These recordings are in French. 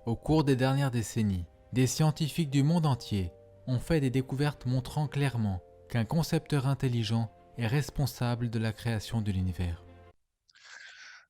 Au cours des dernières décennies, des scientifiques du monde entier ont fait des découvertes montrant clairement qu'un concepteur intelligent est responsable de la création de l'univers.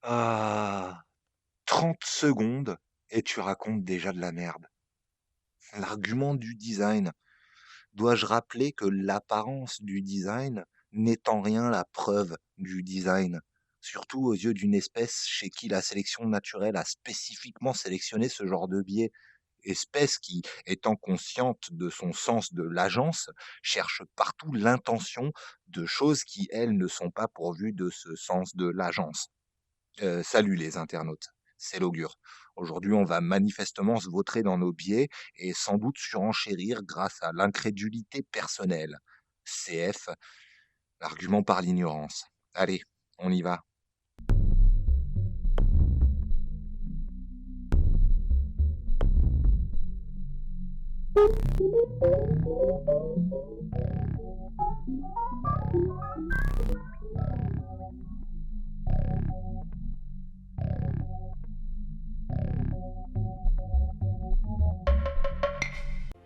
Ah, 30 secondes et tu racontes déjà de la merde. L'argument du design. Dois-je rappeler que l'apparence du design n'est en rien la preuve du design, surtout aux yeux d'une espèce chez qui la sélection naturelle a spécifiquement sélectionné ce genre de biais, espèce qui, étant consciente de son sens de l'agence, cherche partout l'intention de choses qui, elles, ne sont pas pourvues de ce sens de l'agence. Salut les internautes, c'est l'augure. Aujourd'hui, on va manifestement se vautrer dans nos biais et sans doute surenchérir grâce à l'incrédulité personnelle. CF, l'argument par l'ignorance. Allez, on y va.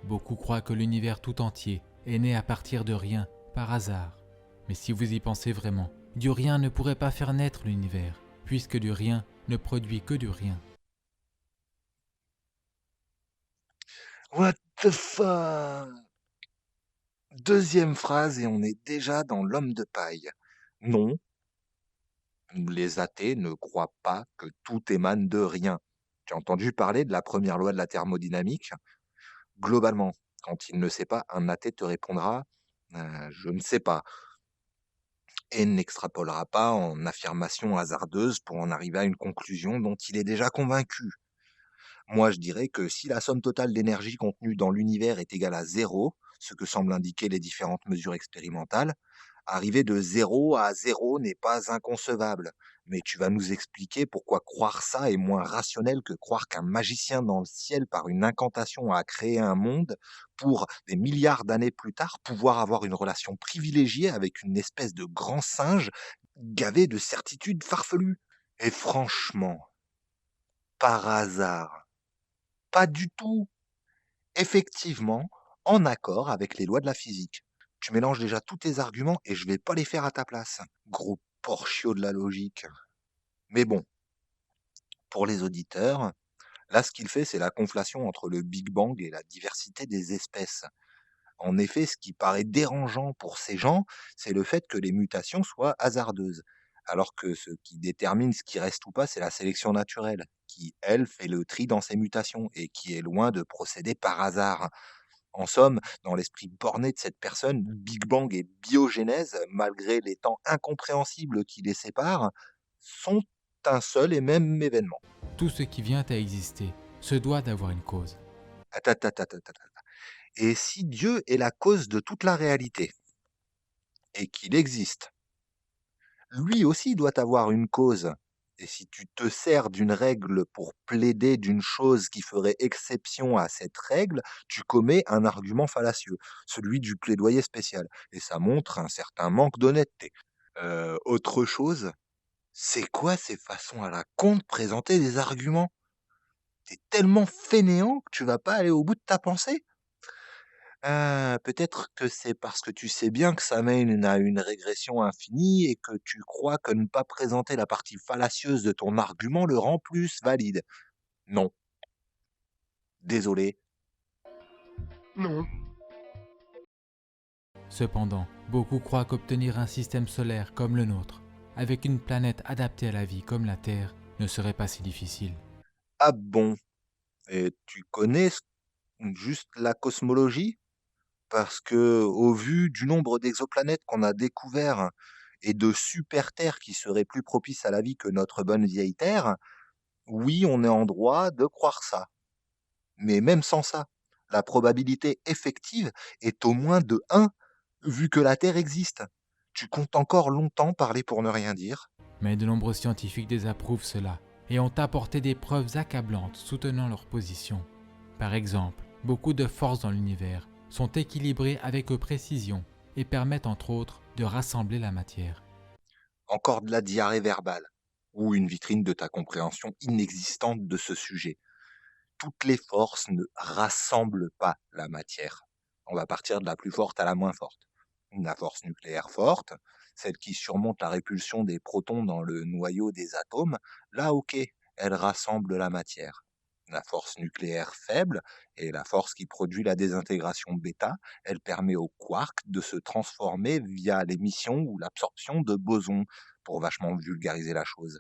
Beaucoup croient que l'univers tout entier est né à partir de rien, par hasard. Mais si vous y pensez vraiment, du rien ne pourrait pas faire naître l'univers, puisque du rien ne produit que du rien. What the fuck? Deuxième phrase et on est déjà dans l'homme de paille. Non, les athées ne croient pas que tout émane de rien. Tu as entendu parler de la première loi de la thermodynamique? Globalement, quand il ne sait pas, un athée te répondra je ne sais pas et n'extrapolera pas en affirmations hasardeuses pour en arriver à une conclusion dont il est déjà convaincu. Moi, je dirais que si la somme totale d'énergie contenue dans l'univers est égale à zéro, ce que semblent indiquer les différentes mesures expérimentales, arriver de zéro à zéro n'est pas inconcevable. Mais tu vas nous expliquer pourquoi croire ça est moins rationnel que croire qu'un magicien dans le ciel par une incantation a créé un monde pour des milliards d'années plus tard pouvoir avoir une relation privilégiée avec une espèce de grand singe gavé de certitudes farfelues. Et franchement, par hasard, pas du tout. Effectivement, en accord avec les lois de la physique. Tu mélanges déjà tous tes arguments et je vais pas les faire à ta place. Gros porchio de la logique. Mais bon, pour les auditeurs, là ce qu'il fait, c'est la conflation entre le Big Bang et la diversité des espèces. En effet, ce qui paraît dérangeant pour ces gens, c'est le fait que les mutations soient hasardeuses. Alors que ce qui détermine ce qui reste ou pas, c'est la sélection naturelle, qui, elle, fait le tri dans ces mutations et qui est loin de procéder par hasard. En somme, dans l'esprit borné de cette personne, Big Bang et biogénèse, malgré les temps incompréhensibles qui les séparent, sont un seul et même événement. Tout ce qui vient à exister se doit d'avoir une cause. Atatatatata. Et si Dieu est la cause de toute la réalité, et qu'il existe, lui aussi doit avoir une cause. Et si tu te sers d'une règle pour plaider d'une chose qui ferait exception à cette règle, tu commets un argument fallacieux, celui du plaidoyer spécial. Et ça montre un certain manque d'honnêteté. Autre chose, c'est quoi ces façons à la con de présenter des arguments? T'es tellement fainéant que tu vas pas aller au bout de ta pensée? Peut-être que c'est parce que tu sais bien que ça mène à une régression infinie et que tu crois que ne pas présenter la partie fallacieuse de ton argument le rend plus valide. Non, désolé. Non. Cependant, beaucoup croient qu'obtenir un système solaire comme le nôtre, avec une planète adaptée à la vie comme la Terre, ne serait pas si difficile. Ah bon? Et tu connais juste la cosmologie? Parce que, au vu du nombre d'exoplanètes qu'on a découverts et de super terres qui seraient plus propices à la vie que notre bonne vieille Terre, oui, on est en droit de croire ça. Mais même sans ça, la probabilité effective est au moins de 1, vu que la Terre existe. Tu comptes encore longtemps parler pour ne rien dire? Mais de nombreux scientifiques désapprouvent cela et ont apporté des preuves accablantes soutenant leur position. Par exemple, beaucoup de forces dans l'univers sont équilibrées avec précision et permettent entre autres de rassembler la matière. Encore de la diarrhée verbale, ou une vitrine de ta compréhension inexistante de ce sujet. toutes les forces ne rassemblent pas la matière. On va partir de la plus forte à la moins forte. La force nucléaire forte, celle qui surmonte la répulsion des protons dans le noyau des atomes, là, ok, elle rassemble la matière. La force nucléaire faible est la force qui produit la désintégration bêta. Elle permet aux quarks de se transformer via l'émission ou l'absorption de bosons, pour vachement vulgariser la chose.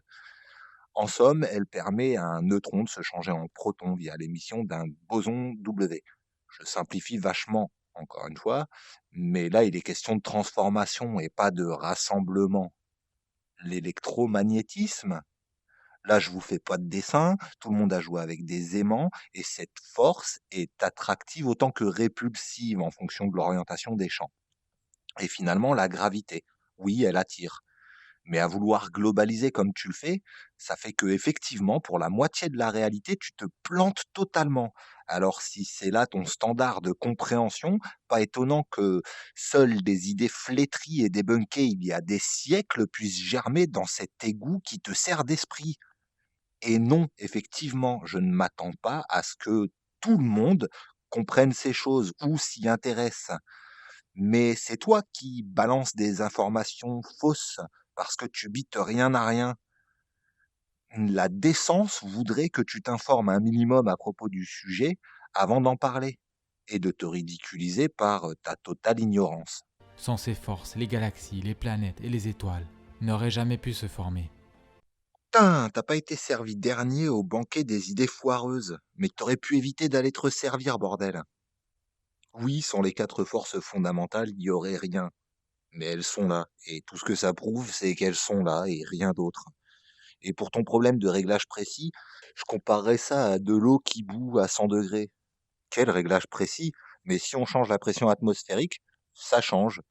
En somme, elle permet à un neutron de se changer en proton via l'émission d'un boson W. Je simplifie vachement, encore une fois, mais là, il est question de transformation et pas de rassemblement. L'électromagnétisme, là, je vous fais pas de dessin, tout le monde a joué avec des aimants, et cette force est attractive autant que répulsive en fonction de l'orientation des champs. Et finalement, la gravité, oui, elle attire. Mais à vouloir globaliser comme tu le fais, ça fait que effectivement, pour la moitié de la réalité, tu te plantes totalement. Alors si c'est là ton standard de compréhension, pas étonnant que seules des idées flétries et débunkées il y a des siècles puissent germer dans cet égout qui te sert d'esprit. Et non, effectivement, je ne m'attends pas à ce que tout le monde comprenne ces choses ou s'y intéresse. Mais c'est toi qui balances des informations fausses parce que tu bites rien à rien. La décence voudrait que tu t'informes un minimum à propos du sujet avant d'en parler et de te ridiculiser par ta totale ignorance. Sans ces forces, les galaxies, les planètes et les étoiles n'auraient jamais pu se former. Putain, t'as pas été servi dernier au banquet des idées foireuses, mais t'aurais pu éviter d'aller te resservir, bordel. Oui, sans les quatre forces fondamentales, il y aurait rien. Mais elles sont là, et tout ce que ça prouve, c'est qu'elles sont là et rien d'autre. Et pour ton problème de réglage précis, je comparerais ça à de l'eau qui bout à 100 degrés. Quel réglage précis? Mais si on change la pression atmosphérique, ça change.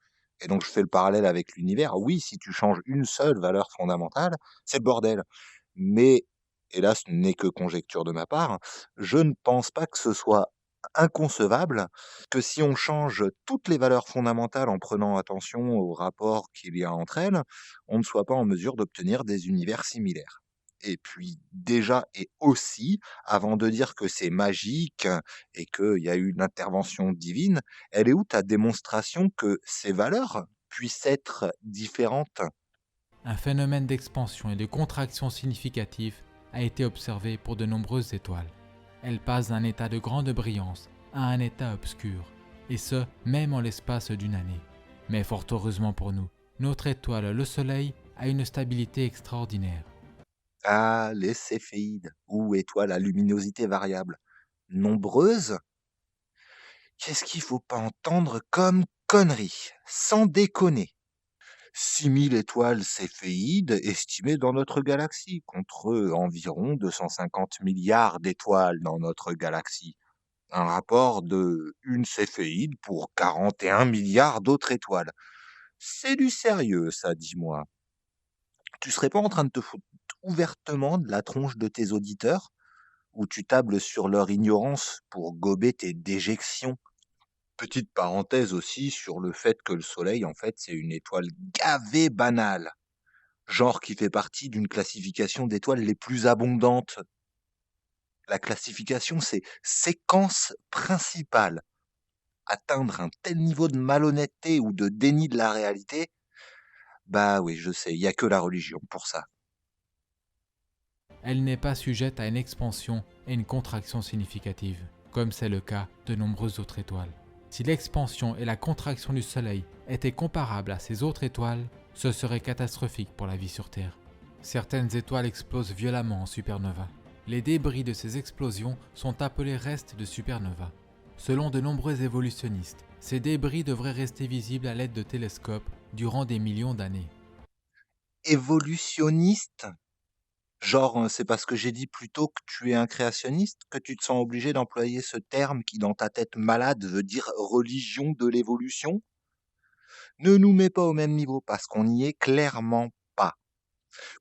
Et donc je fais le parallèle avec l'univers. Oui, si tu changes une seule valeur fondamentale, c'est le bordel. Mais, et là ce n'est que conjecture de ma part, je ne pense pas que ce soit inconcevable que si on change toutes les valeurs fondamentales en prenant attention au rapport qu'il y a entre elles, on ne soit pas en mesure d'obtenir des univers similaires. Et puis déjà et aussi, avant de dire que c'est magique et qu'il y a eu une intervention divine, elle est où ta démonstration que ces valeurs puissent être différentes? Un phénomène d'expansion et de contraction significative a été observé pour de nombreuses étoiles. Elles passent d'un état de grande brillance à un état obscur, et ce, même en l'espace d'une année. Mais fort heureusement pour nous, notre étoile, le Soleil, a une stabilité extraordinaire. Ah, les céphéides, ou étoiles à luminosité variable. Nombreuses? Qu'est-ce qu'il faut pas entendre comme connerie? Sans déconner. 6000 étoiles céphéides estimées dans notre galaxie, contre environ 250 milliards d'étoiles dans notre galaxie. Un rapport de une céphéide pour 41 milliards d'autres étoiles. C'est du sérieux, ça, dis-moi. Tu serais pas en train de te foutre ouvertement de la tronche de tes auditeurs, ou tu tables sur leur ignorance pour gober tes déjections? Petite parenthèse aussi sur le fait que le Soleil, en fait, c'est une étoile gavée banale, genre qui fait partie d'une classification d'étoiles les plus abondantes. La classification, c'est séquence principale. Atteindre un tel niveau de malhonnêteté ou de déni de la réalité, bah oui, je sais, il y a que la religion pour ça. Elle n'est pas sujette à une expansion et une contraction significative, comme c'est le cas de nombreuses autres étoiles. Si l'expansion et la contraction du Soleil étaient comparables à ces autres étoiles, ce serait catastrophique pour la vie sur Terre. Certaines étoiles explosent violemment en supernova. Les débris de ces explosions sont appelés restes de supernova. Selon de nombreux évolutionnistes, ces débris devraient rester visibles à l'aide de télescopes durant des millions d'années. Évolutionniste? Genre, c'est parce que j'ai dit plus tôt que tu es un créationniste que tu te sens obligé d'employer ce terme qui, dans ta tête malade, veut dire religion de l'évolution? Ne nous mets pas au même niveau parce qu'on n'y est clairement pas.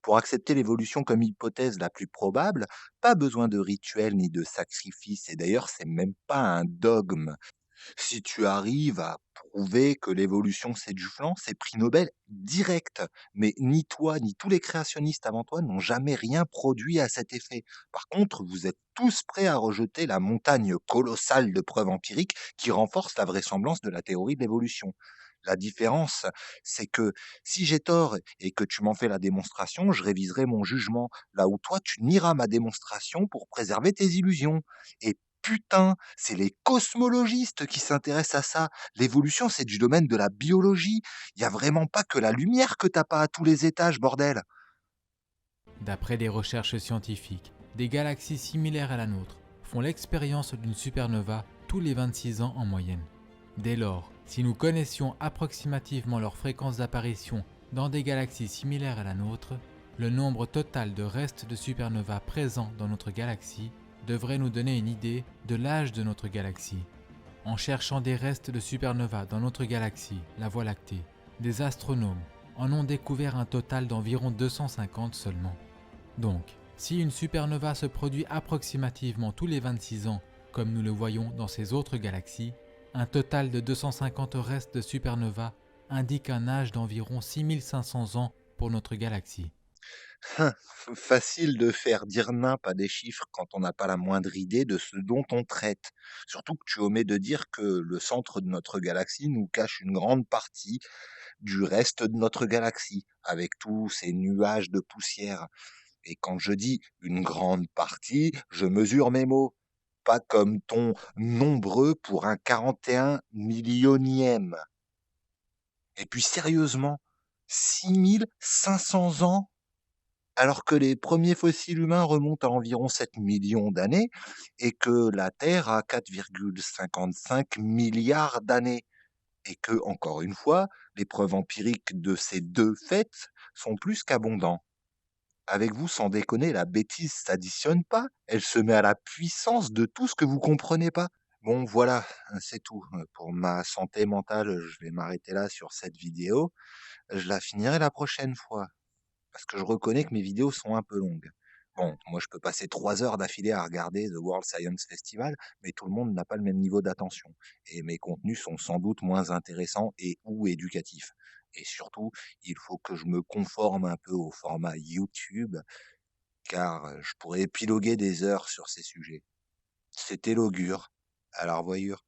Pour accepter l'évolution comme hypothèse la plus probable, pas besoin de rituel ni de sacrifice, et d'ailleurs c'est même pas un dogme. Si tu arrives à prouver que l'évolution c'est du flan, c'est prix Nobel direct. Mais ni toi, ni tous les créationnistes avant toi n'ont jamais rien produit à cet effet. Par contre, vous êtes tous prêts à rejeter la montagne colossale de preuves empiriques qui renforcent la vraisemblance de la théorie de l'évolution. La différence, c'est que si j'ai tort et que tu m'en fais la démonstration, je réviserai mon jugement, là où toi, tu nieras ma démonstration pour préserver tes illusions. Et putain, c'est les cosmologistes qui s'intéressent à ça. L'évolution, c'est du domaine de la biologie. Il y a vraiment pas que la lumière que t'as pas à tous les étages, bordel. D'après des recherches scientifiques, des galaxies similaires à la nôtre font l'expérience d'une supernova tous les 26 ans en moyenne. Dès lors, si nous connaissions approximativement leur fréquence d'apparition dans des galaxies similaires à la nôtre, le nombre total de restes de supernova présents dans notre galaxie devrait nous donner une idée de l'âge de notre galaxie. En cherchant des restes de supernova dans notre galaxie, la Voie lactée, des astronomes en ont découvert un total d'environ 250 seulement. Donc, si une supernova se produit approximativement tous les 26 ans, comme nous le voyons dans ces autres galaxies, un total de 250 restes de supernova indique un âge d'environ 6500 ans pour notre galaxie. Facile de faire dire nimp à des chiffres quand on n'a pas la moindre idée de ce dont on traite. Surtout que tu omets de dire que le centre de notre galaxie nous cache une grande partie du reste de notre galaxie, avec tous ces nuages de poussière. Et quand je dis une grande partie, je mesure mes mots. Pas comme ton nombreux pour un 41 millionième. Et puis sérieusement, 6500 ans, alors que les premiers fossiles humains remontent à environ 7 millions d'années et que la Terre a 4,55 milliards d'années. Et que, encore une fois, les preuves empiriques de ces deux faits sont plus qu'abondants. Avec vous, sans déconner, la bêtise s'additionne pas, elle se met à la puissance de tout ce que vous comprenez pas. Bon, voilà, c'est tout. Pour ma santé mentale, je vais m'arrêter là sur cette vidéo. Je la finirai la prochaine fois, parce que je reconnais que mes vidéos sont un peu longues. Bon, moi je peux passer 3 heures d'affilée à regarder The World Science Festival, mais tout le monde n'a pas le même niveau d'attention. Et mes contenus sont sans doute moins intéressants et ou éducatifs. Et surtout, il faut que je me conforme un peu au format YouTube, car je pourrais épiloguer des heures sur ces sujets. C'était l'augure. À la revoyure.